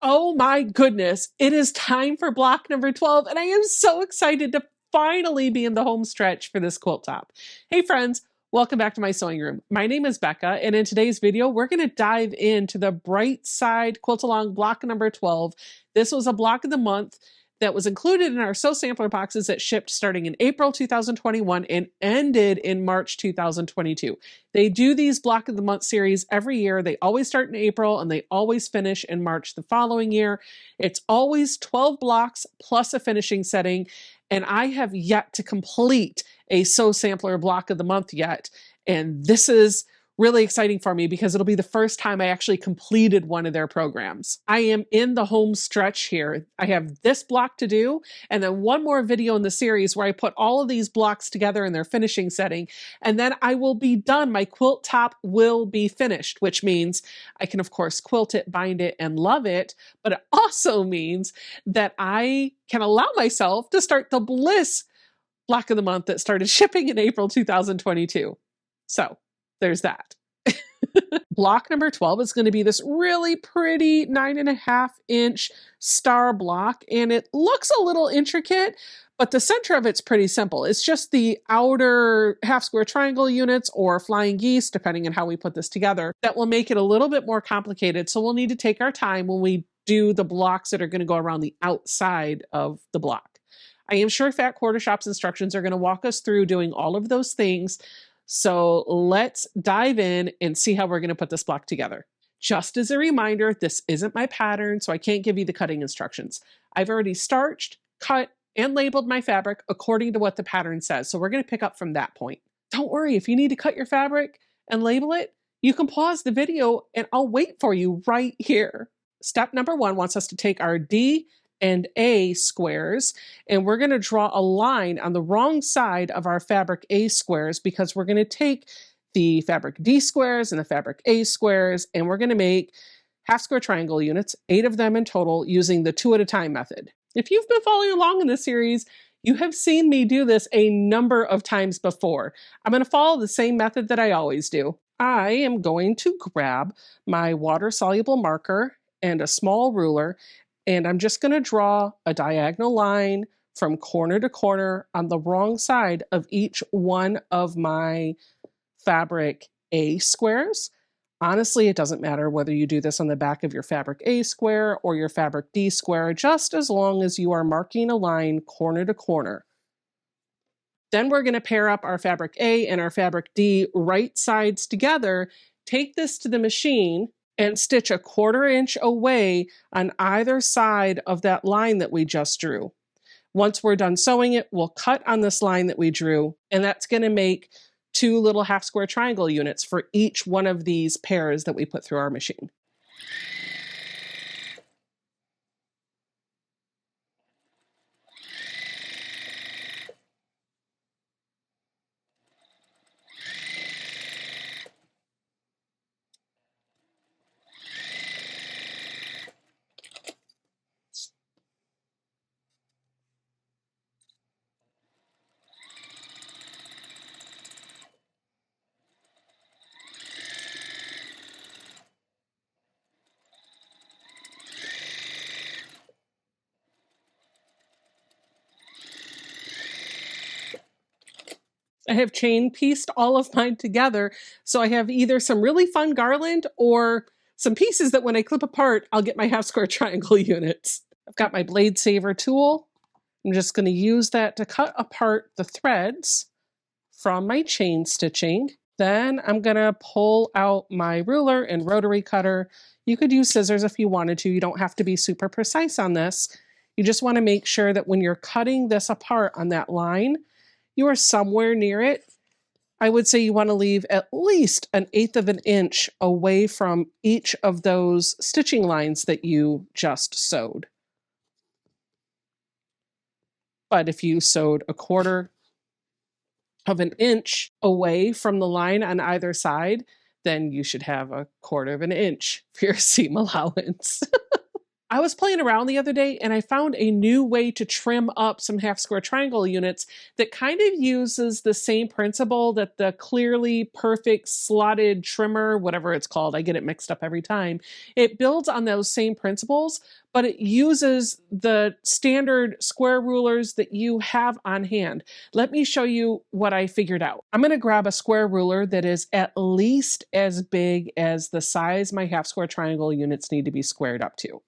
Oh my goodness, it is time for block number 12, and I am so excited to finally be in the home stretch for this quilt top. Hey friends, welcome back to my sewing room. My name is Becca, and in today's video, we're going to dive into the Bright Side Quilt Along block number 12. This was a block of the month that was included in our Sew Sampler boxes that shipped starting in April 2021 and ended in March 2022. They do these block of the month series every year. They always start in April and they always finish in March the following year. It's always 12 blocks plus a finishing setting, and I have yet to complete a Sew Sampler block of the month yet, and this is really exciting for me because it'll be the first time I actually completed one of their programs. I am in the home stretch here. I have this block to do, and then one more video in the series where I put all of these blocks together in their finishing setting, and then I will be done. My quilt top will be finished, which means I can, of course, quilt it, bind it, and love it, but it also means that I can allow myself to start the Bliss block of the month that started shipping in April 2022. So there's that. Block number 12 is going to be this really pretty 9.5-inch star block, and it looks a little intricate, but the center of it's pretty simple. It's just the outer half square triangle units or flying geese, depending on how we put this together, that will make it a little bit more complicated. So we'll need to take our time when we do the blocks that are going to go around the outside of the block. I am sure Fat Quarter Shop's instructions are going to walk us through doing all of those things. So let's dive in and see how we're going to put this block together. Just as a reminder, this isn't my pattern, so I can't give you the cutting instructions. I've already starched, cut, and labeled my fabric according to what the pattern says. So we're going to pick up from that point. Don't worry, if you need to cut your fabric and label it, you can pause the video and I'll wait for you right here. Step number 1 wants us to take our D and A squares, and we're going to draw a line on the wrong side of our fabric A squares because we're going to take the fabric D squares and the fabric A squares, and we're going to make half square triangle units, 8 of them in total, using the 2 at a time method. If you've been following along in this series, you have seen me do this a number of times before. I'm going to follow the same method that I always do. I am going to grab my water-soluble marker and a small ruler, and I'm just going to draw a diagonal line from corner to corner on the wrong side of each one of my fabric A squares. Honestly, it doesn't matter whether you do this on the back of your fabric A square or your fabric D square, just as long as you are marking a line corner to corner. Then we're going to pair up our fabric A and our fabric D right sides together, take this to the machine, and stitch a 1/4 inch away on either side of that line that we just drew. Once we're done sewing it, we'll cut on this line that we drew, and that's going to make 2 little half square triangle units for each one of these pairs that we put through our machine. I have chain pieced all of mine together, so I have either some really fun garland or some pieces that when I clip apart, I'll get my half square triangle units. I've got my blade saver tool. I'm just going to use that to cut apart the threads from my chain stitching. Then I'm going to pull out my ruler and rotary cutter. You could use scissors if you wanted to. You don't have to be super precise on this. You just want to make sure that when you're cutting this apart on that line, you are somewhere near it. I would say you want to leave at least 1/8 of an inch away from each of those stitching lines that you just sewed. But if you sewed 1/4 of an inch away from the line on either side, then you should have 1/4 of an inch for your seam allowance. I was playing around the other day and I found a new way to trim up some half square triangle units that kind of uses the same principle that the Clearly Perfect slotted trimmer, whatever it's called, I get it mixed up every time. It builds on those same principles, but it uses the standard square rulers that you have on hand. Let me show you what I figured out. I'm going to grab a square ruler that is at least as big as the size my half square triangle units need to be squared up to.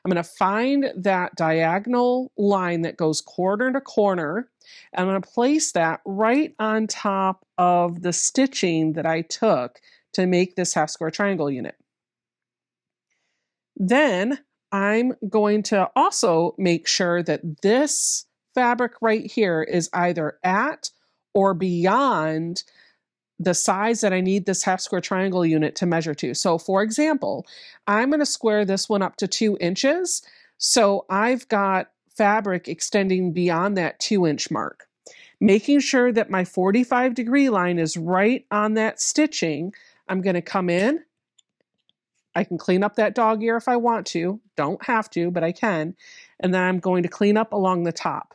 I'm going to find that diagonal line that goes corner to corner. And I'm going to place that right on top of the stitching that I took to make this half square triangle unit. Then I'm going to also make sure that this fabric right here is either at or beyond the size that I need this half square triangle unit to measure to. So for example, I'm going to square this one up to 2 inches. So I've got fabric extending beyond that 2-inch mark. Making sure that my 45-degree line is right on that stitching, I'm going to come in. I can clean up that dog ear if I want to. Don't have to, but I can. And then I'm going to clean up along the top.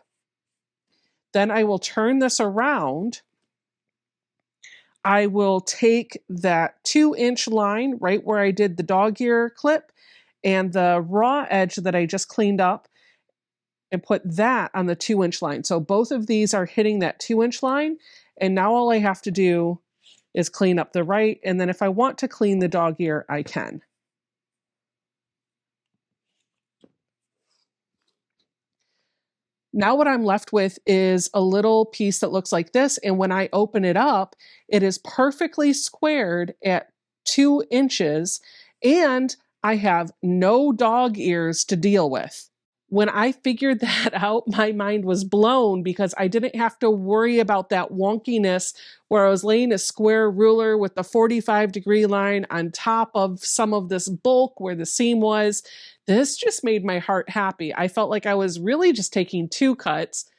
Then I will turn this around. I will take that 2-inch line right where I did the dog ear clip and the raw edge that I just cleaned up and put that on the 2-inch line. So both of these are hitting that 2-inch line. And now all I have to do is clean up the right. And then if I want to clean the dog ear, I can. Now what I'm left with is a little piece that looks like this. And when I open it up, it is perfectly squared at 2 inches. And I have no dog ears to deal with. When I figured that out, my mind was blown because I didn't have to worry about that wonkiness where I was laying a square ruler with the 45-degree line on top of some of this bulk where the seam was. This just made my heart happy. I felt like I was really just taking 2 cuts.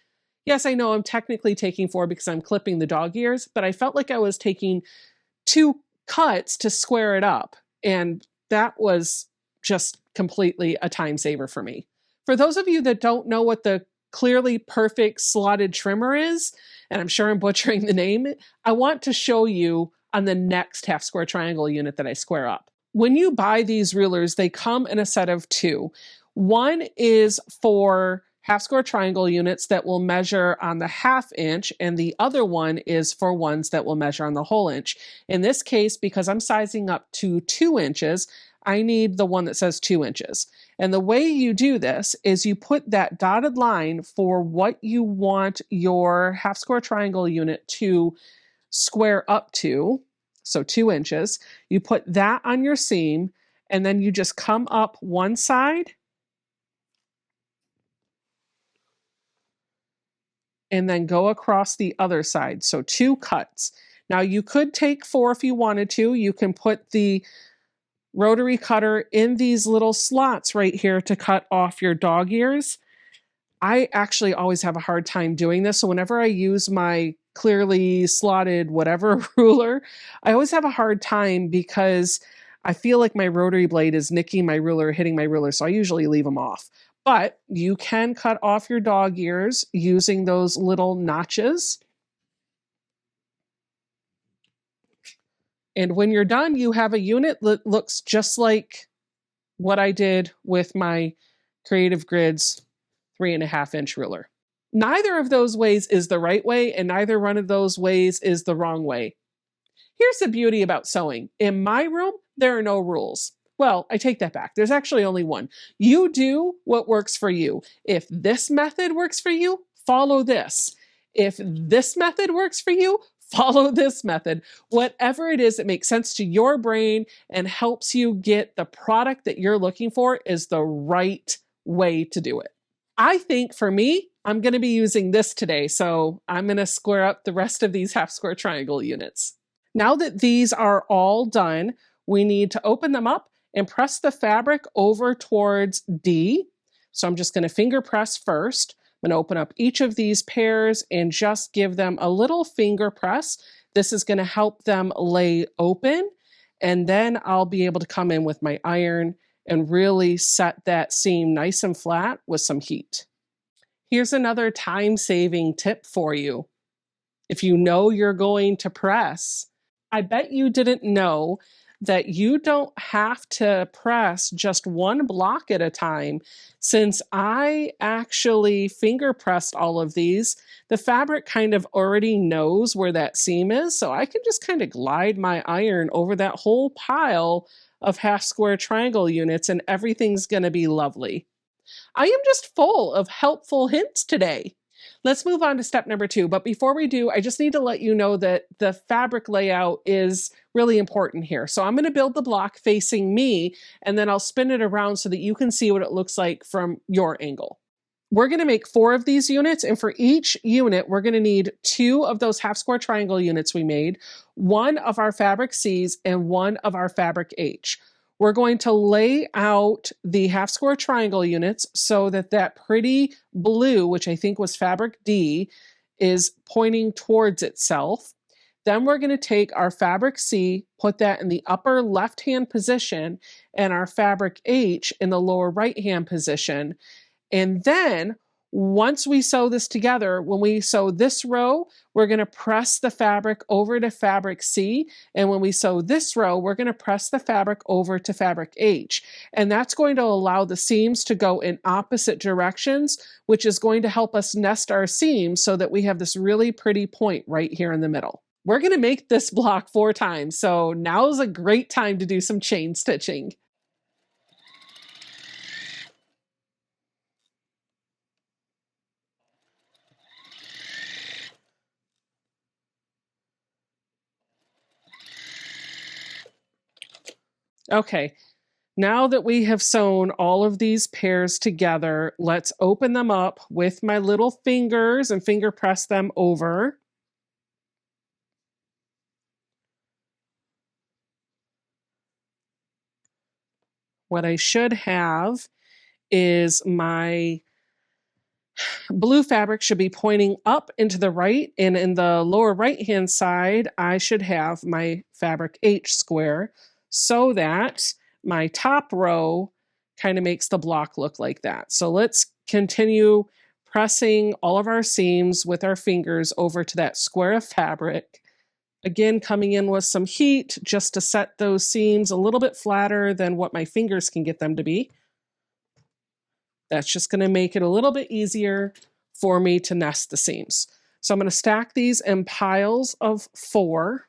Yes, I know I'm technically taking 4 because I'm clipping the dog ears, but I felt like I was taking 2 cuts to square it up. And that was just completely a time saver for me. For those of you that don't know what the Clearly Perfect slotted trimmer is, and I'm sure I'm butchering the name, I want to show you on the next half square triangle unit that I square up. When you buy these rulers, they come in a set of 2. One is for half square triangle units that will measure on the 1/2 inch, and the other one is for ones that will measure on the whole inch. In this case, because I'm sizing up to 2 inches, I need the one that says 2 inches. And the way you do this is you put that dotted line for what you want your half square triangle unit to square up to, so 2 inches. You put that on your seam, and then you just come up one side and then go across the other side. So 2 cuts. Now you could take 4 if you wanted to. You can put the rotary cutter in these little slots right here to cut off your dog ears. I actually always have a hard time doing this. So whenever I use my clearly slotted whatever ruler, I always have a hard time because I feel like my rotary blade is nicking my ruler, hitting my ruler. So I usually leave them off. But you can cut off your dog ears using those little notches. And when you're done, you have a unit that looks just like what I did with my Creative Grids 3.5 inch ruler. Neither of those ways is the right way, and neither one of those ways is the wrong way. Here's the beauty about sewing. In my room, there are no rules. Well, I take that back. There's actually only one. You do what works for you. If this method works for you, follow this. If this method works for you, follow this method. Whatever it is that makes sense to your brain and helps you get the product that you're looking for is the right way to do it. I think for me, I'm going to be using this today, so I'm going to square up the rest of these half square triangle units. Now that these are all done, we need to open them up and press the fabric over towards D. So I'm just going to finger press first. I'm going to open up each of these pairs and just give them a little finger press. This is going to help them lay open, and then I'll be able to come in with my iron and really set that seam nice and flat with some heat. Here's another time-saving tip for you. If you know you're going to press, I bet you didn't know that you don't have to press just one block at a time. Since I actually finger pressed all of these, the fabric kind of already knows where that seam is, so I can just kind of glide my iron over that whole pile of half square triangle units and everything's going to be lovely. I am just full of helpful hints today. Let's move on to step number 2. But before we do, I just need to let you know that the fabric layout is really important here. So I'm going to build the block facing me, and then I'll spin it around so that you can see what it looks like from your angle. We're going to make 4 of these units, and for each unit, we're going to need 2 of those half square triangle units we made, 1 of our fabric C's, and 1 of our fabric H. We're going to lay out the half square triangle units so that that pretty blue, which I think was fabric D, is pointing towards itself. Then we're going to take our fabric C, put that in the upper left-hand position, and our fabric H in the lower right-hand position. And then once we sew this together, when we sew this row, we're going to press the fabric over to fabric C. And when we sew this row, we're going to press the fabric over to fabric H. And that's going to allow the seams to go in opposite directions, which is going to help us nest our seams so that we have this really pretty point right here in the middle. We're going to make this block 4 times, so now is a great time to do some chain stitching. Okay, now that we have sewn all of these pairs together, let's open them up with my little fingers and finger press them over. What I should have is my blue fabric should be pointing up into the right, and in the lower right hand side I should have my fabric H square, so that my top row kind of makes the block look like that. So let's continue pressing all of our seams with our fingers over to that square of fabric. Again, coming in with some heat just to set those seams a little bit flatter than what my fingers can get them to be. That's just going to make it a little bit easier for me to nest the seams. So I'm going to stack these in piles of 4.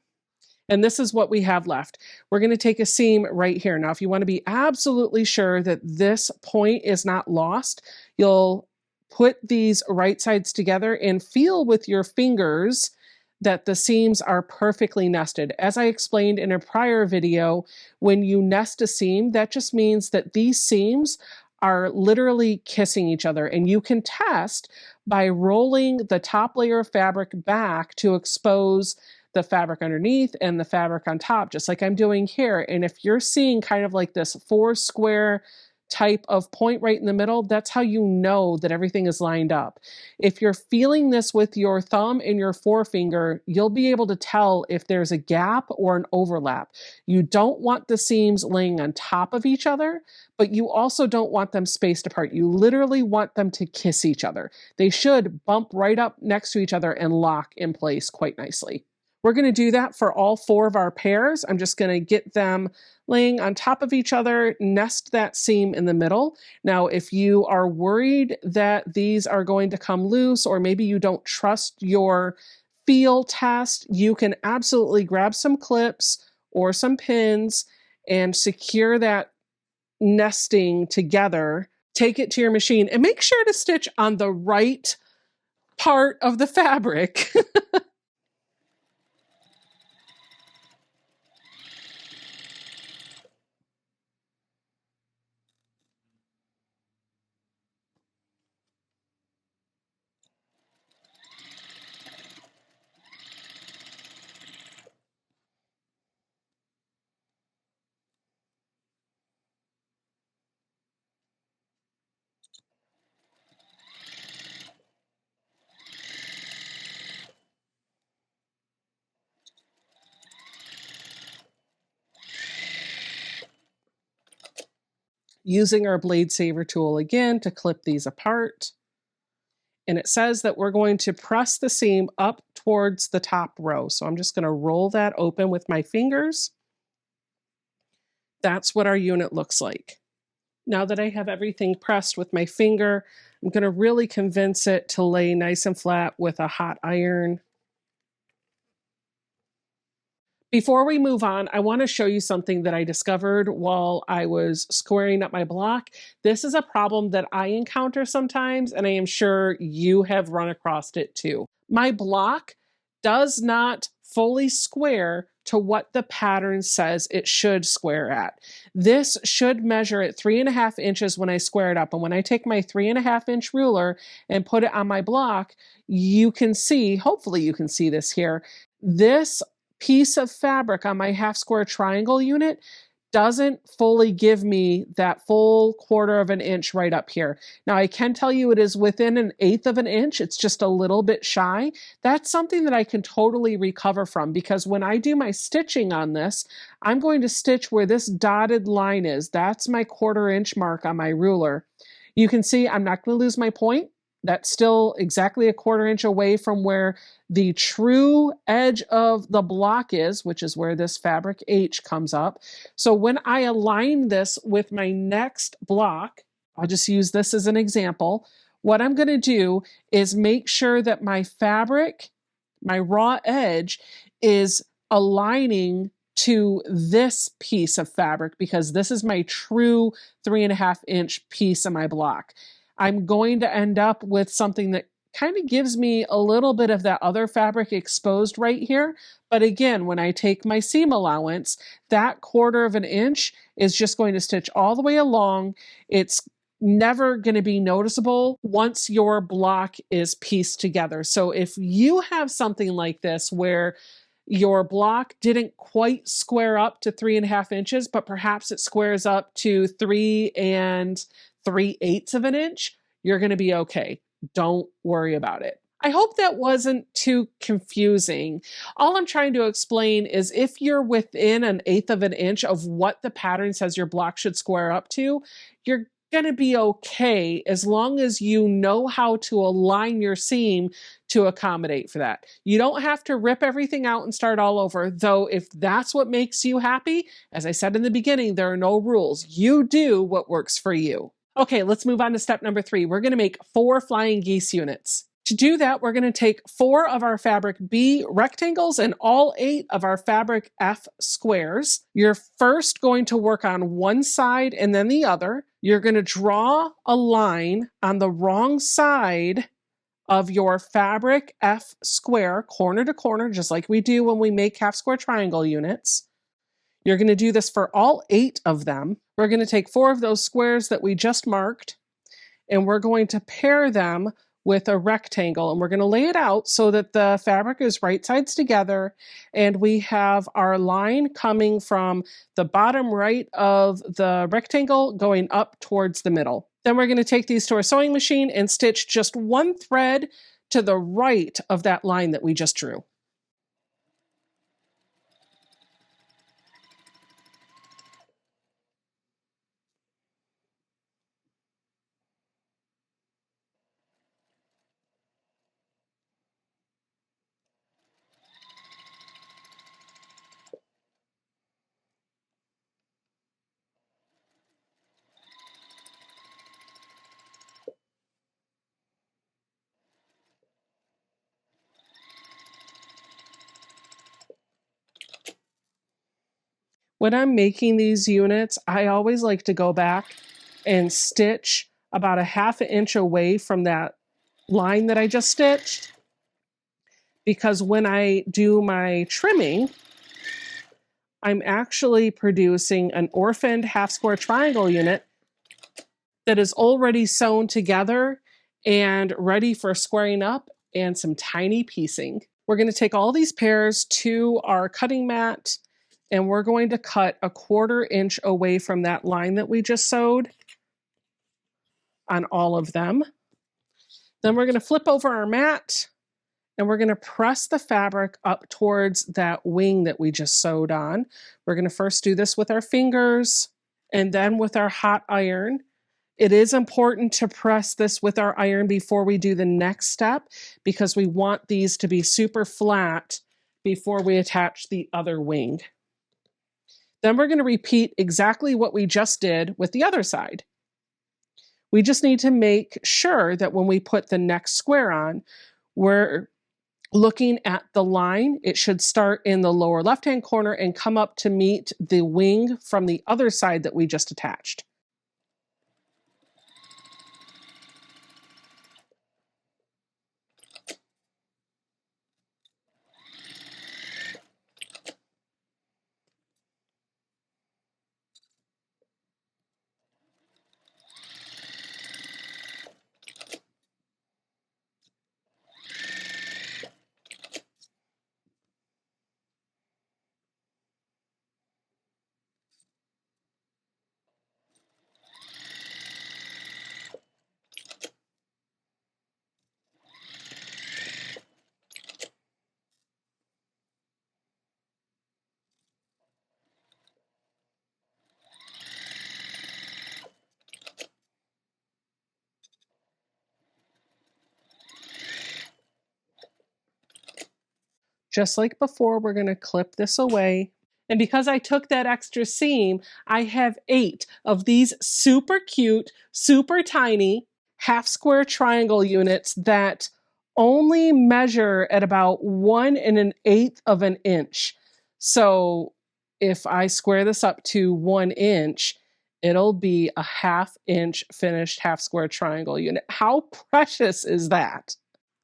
And this is what we have left. We're going to take a seam right here. Now, if you want to be absolutely sure that this point is not lost, you'll put these right sides together and feel with your fingers that the seams are perfectly nested. As I explained in a prior video, when you nest a seam, that just means that these seams are literally kissing each other. And you can test by rolling the top layer of fabric back to expose the fabric underneath and the fabric on top, just like I'm doing here. And if you're seeing kind of like this 4 square type of point right in the middle, that's how you know that everything is lined up. If you're feeling this with your thumb and your forefinger, you'll be able to tell if there's a gap or an overlap. You don't want the seams laying on top of each other, but you also don't want them spaced apart. You literally want them to kiss each other. They should bump right up next to each other and lock in place quite nicely. We're going to do that for all 4 of our pairs. I'm just going to get them laying on top of each other, nest that seam in the middle. Now, if you are worried that these are going to come loose, or maybe you don't trust your feel test, you can absolutely grab some clips or some pins and secure that nesting together. Take it to your machine and make sure to stitch on the right part of the fabric. Using our blade saver tool again to clip these apart. And it says that we're going to press the seam up towards the top row. So I'm just going to roll that open with my fingers. That's what our unit looks like. Now that I have everything pressed with my finger, I'm going to really convince it to lay nice and flat with a hot iron. Before we move on, I want to show you something that I discovered while I was squaring up my block. This is a problem that I encounter sometimes, and I am sure you have run across it too. My block does not fully square to what the pattern says it should square at. This should measure at 3.5 inches when I square it up. And when I take my 3.5-inch ruler and put it on my block, you can see, hopefully you can see this here, this piece of fabric on my half square triangle unit doesn't fully give me that full 1/4 of an inch right up here. Now I can tell you it is within 1/8 of an inch. It's just a little bit shy. That's something that I can totally recover from, because when I do my stitching on this, I'm going to stitch where this dotted line is. That's my 1/4 inch mark on my ruler. You can see I'm not going to lose my point. That's still exactly a 1/4 inch away from where the true edge of the block is, which is where this fabric H comes up. So when I align this with my next block, I'll just use this as an example. What I'm going to do is make sure that my fabric, my raw edge, is aligning to this piece of fabric, because this is my true 3.5-inch piece of my block. I'm going to end up with something that kind of gives me a little bit of that other fabric exposed right here. But again, when I take my seam allowance, that 1/4 of an inch is just going to stitch all the way along. It's never going to be noticeable once your block is pieced together. So if you have something like this where your block didn't quite square up to 3.5 inches, but perhaps it squares up to 3 3/8 of an inch, you're going to be okay. Don't worry about it. I hope that wasn't too confusing. All I'm trying to explain is if you're within 1/8 of an inch of what the pattern says your block should square up to, you're going to be okay as long as you know how to align your seam to accommodate for that. You don't have to rip everything out and start all over, though if that's what makes you happy, as I said in the beginning, there are no rules. You do what works for you. Okay, let's move on to step number 3. We're going to make 4 flying geese units. To do that, we're going to take 4 of our fabric B rectangles and all 8 of our fabric F squares. You're first going to work on one side and then the other. You're going to draw a line on the wrong side of your fabric F square, corner to corner, just like we do when we make half square triangle units. You're going to do this for all 8 of them. We're going to take 4 of those squares that we just marked, and we're going to pair them with a rectangle, and we're going to lay it out so that the fabric is right sides together, and we have our line coming from the bottom right of the rectangle going up towards the middle. Then we're going to take these to our sewing machine and stitch just one thread to the right of that line that we just drew. When I'm making these units, I always like to go back and stitch about a 1/2 inch away from that line that I just stitched, because when I do my trimming, I'm actually producing an orphaned half square triangle unit that is already sewn together and ready for squaring up and some tiny piecing. We're going to take all these pairs to our cutting mat, and we're going to cut a 1/4 inch away from that line that we just sewed on all of them. Then we're going to flip over our mat, and we're going to press the fabric up towards that wing that we just sewed on. We're going to first do this with our fingers, And then with our hot iron, it is important to press this with our iron before we do the next step because we want these to be super flat before we attach the other wing. Then we're going to repeat exactly what we just did with the other side. We just need to make sure that when we put the next square on, we're looking at the line. It should start in the lower left-hand corner and come up to meet the wing from the other side that we just attached. Just like before, we're going to clip this away. And because I took that extra seam, I have 8 of these super cute, super tiny half square triangle units that only measure at about 1 1/8 of an inch. So if I square this up to 1 inch, it'll be a 1/2 inch finished half square triangle unit. How precious is that?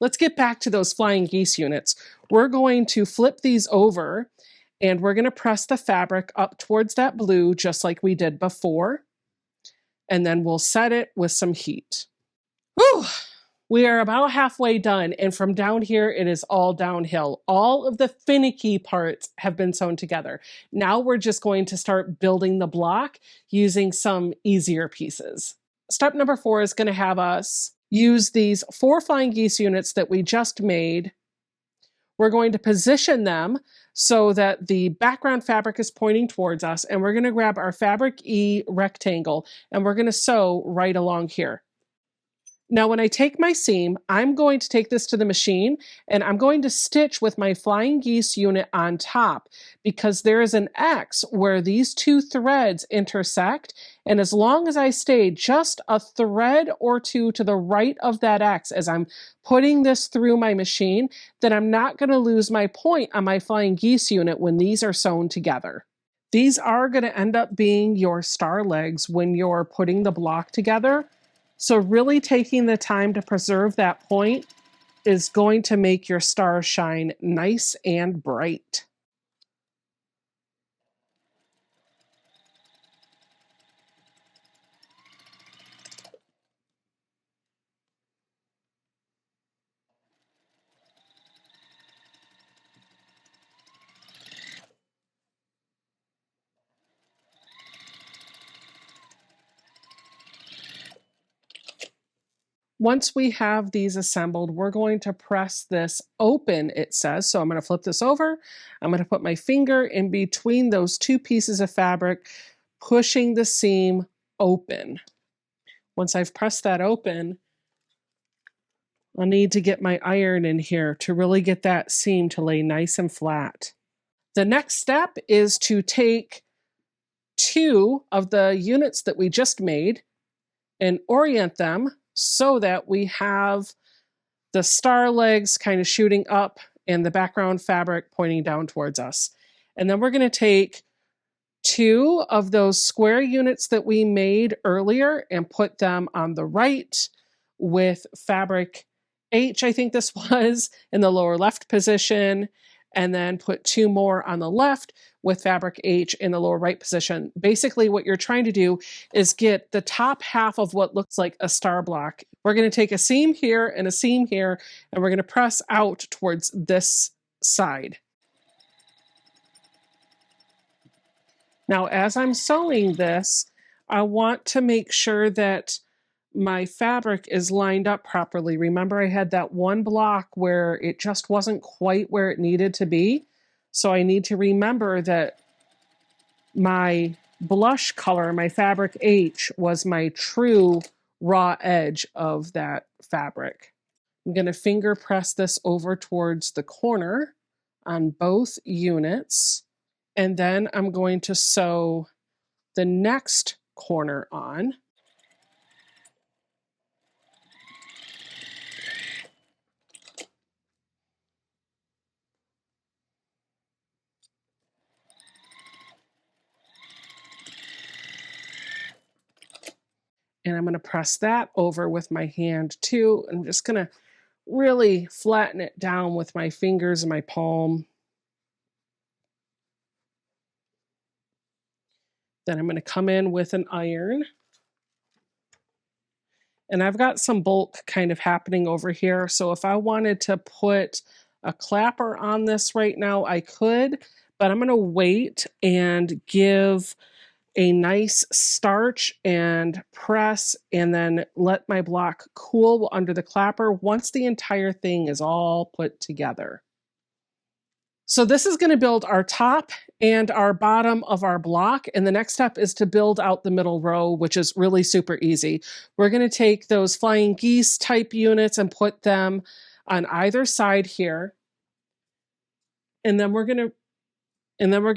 Let's get back to those flying geese units. We're going to flip these over and we're going to press the fabric up towards that blue just like we did before. And then we'll set it with some heat. Whew! We are about halfway done, and from down here it is all downhill. All of the finicky parts have been sewn together. Now we're just going to start building the block using some easier pieces. Step number 4 is going to have us use these 4 flying geese units that we just made. We're going to position them so that the background fabric is pointing towards us, and we're going to grab our fabric E rectangle and we're going to sew right along here. Now, when I take my seam, I'm going to take this to the machine and I'm going to stitch with my flying geese unit on top because there is an X where these 2 threads intersect. And as long as I stay just a thread or 2 to the right of that X as I'm putting this through my machine, then I'm not going to lose my point on my flying geese unit when these are sewn together. These are going to end up being your star legs when you're putting the block together. So really taking the time to preserve that point is going to make your star shine nice and bright. Once we have these assembled, we're going to press this open, it says. So I'm going to flip this over. I'm going to put my finger in between those 2 pieces of fabric, pushing the seam open. Once I've pressed that open, I'll need to get my iron in here to really get that seam to lay nice and flat. The next step is to take 2 of the units that we just made and orient them so that we have the star legs kind of shooting up and the background fabric pointing down towards us. And then we're going to take 2 of those square units that we made earlier and put them on the right with fabric H, I think this was, in the lower left position, and then put 2 more on the left with fabric H in the lower right position. Basically, what you're trying to do is get the top half of what looks like a star block. We're going to take a seam here and a seam here, and we're going to press out towards this side. Now, as I'm sewing this, I want to make sure that my fabric is lined up properly. Remember, I had that one block where it just wasn't quite where it needed to be. So I need to remember that my blush color, my fabric H, was my true raw edge of that fabric. I'm going to finger press this over towards the corner on both units, and then I'm going to sew the next corner on. And I'm going to press that over with my hand too. I'm just going to really flatten it down with my fingers and my palm. Then I'm going to come in with an iron. And I've got some bulk kind of happening over here. So if I wanted to put a clapper on this right now, I could, but I'm going to wait and give a nice starch and press and then let my block cool under the clapper once the entire thing is all put together. So this is going to build our top and our bottom of our block. And the next step is to build out the middle row, which is really super easy. We're going to take those flying geese type units and put them on either side here. And then we're going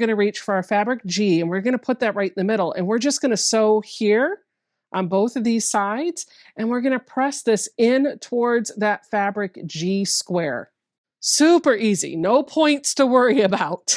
to reach for our fabric G, and we're going to put that right in the middle. And we're just going to sew here on both of these sides, and we're going to press this in towards that fabric G square. Super easy, no points to worry about.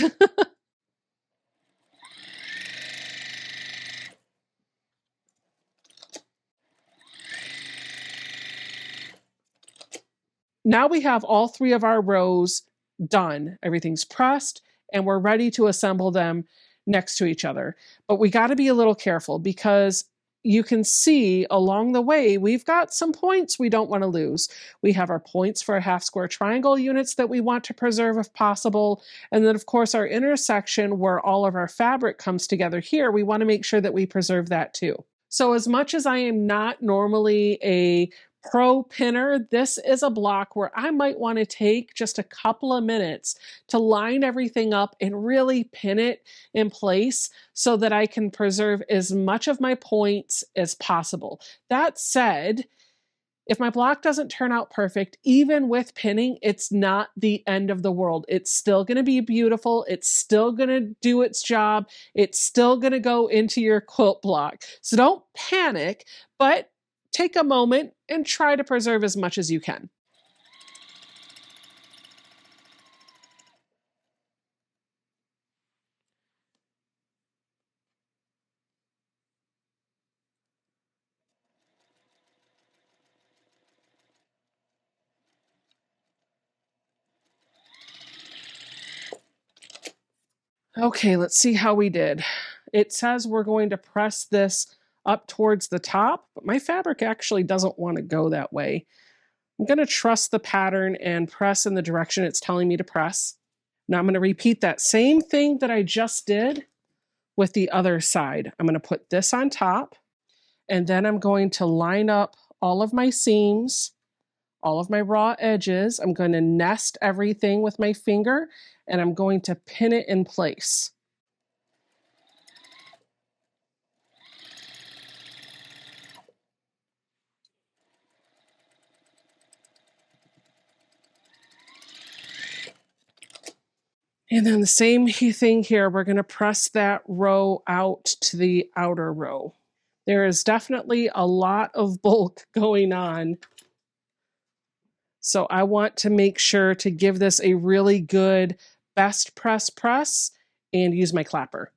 Now we have all three of our rows done. Everything's pressed, and we're ready to assemble them next to each other. But we got to be a little careful because you can see along the way, we've got some points we don't want to lose. We have our points for our half square triangle units that we want to preserve if possible. And then of course our intersection where all of our fabric comes together here, we want to make sure that we preserve that too. So as much as I am not normally a pro pinner, this is a block where I might want to take just a couple of minutes to line everything up and really pin it in place so that I can preserve as much of my points as possible. That said, if my block doesn't turn out perfect, even with pinning, it's not the end of the world. It's still going to be beautiful. It's still going to do its job. It's still going to go into your quilt block. So don't panic, but take a moment and try to preserve as much as you can. Okay, let's see how we did. It says we're going to press this up towards the top, but my fabric actually doesn't want to go that way. I'm going to trust the pattern and press in the direction it's telling me to press. Now I'm going to repeat that same thing that I just did with the other side. I'm going to put this on top, and then I'm going to line up all of my seams, all of my raw edges. I'm going to nest everything with my finger, and I'm going to pin it in place. And then the same thing here, we're going to press that row out to the outer row. There is definitely a lot of bulk going on. So I want to make sure to give this a really good best press and use my clapper.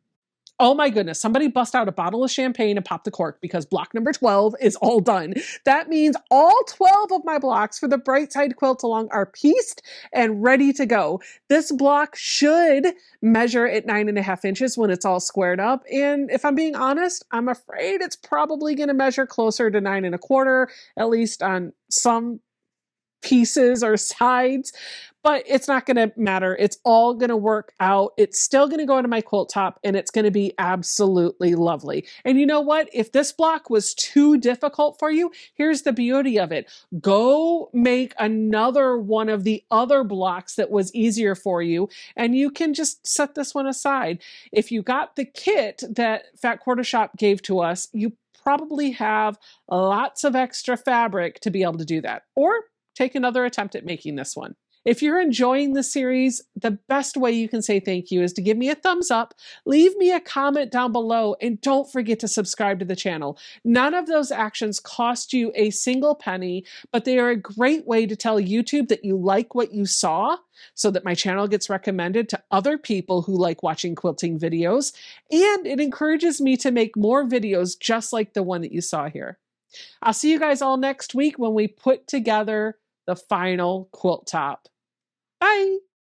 Oh my goodness, somebody bust out a bottle of champagne and pop the cork because block number 12 is all done. That means all 12 of my blocks for the Bright Side Quilt Along are pieced and ready to go. This block should measure at 9.5 inches when it's all squared up. And if I'm being honest, I'm afraid it's probably going to measure closer to 9.25, at least on some pieces or sides, but it's not going to matter. It's all going to work out. It's still going to go into my quilt top and it's going to be absolutely lovely. And you know what? If this block was too difficult for you, here's the beauty of it. Go make another one of the other blocks that was easier for you, and you can just set this one aside. If you got the kit that Fat Quarter Shop gave to us, you probably have lots of extra fabric to be able to do that. Or take another attempt at making this one. If you're enjoying the series, the best way you can say thank you is to give me a thumbs up, leave me a comment down below, and don't forget to subscribe to the channel. None of those actions cost you a single penny, but they are a great way to tell YouTube that you like what you saw, so that my channel gets recommended to other people who like watching quilting videos, and it encourages me to make more videos just like the one that you saw here. I'll see you guys all next week when we put together the final quilt top. Bye!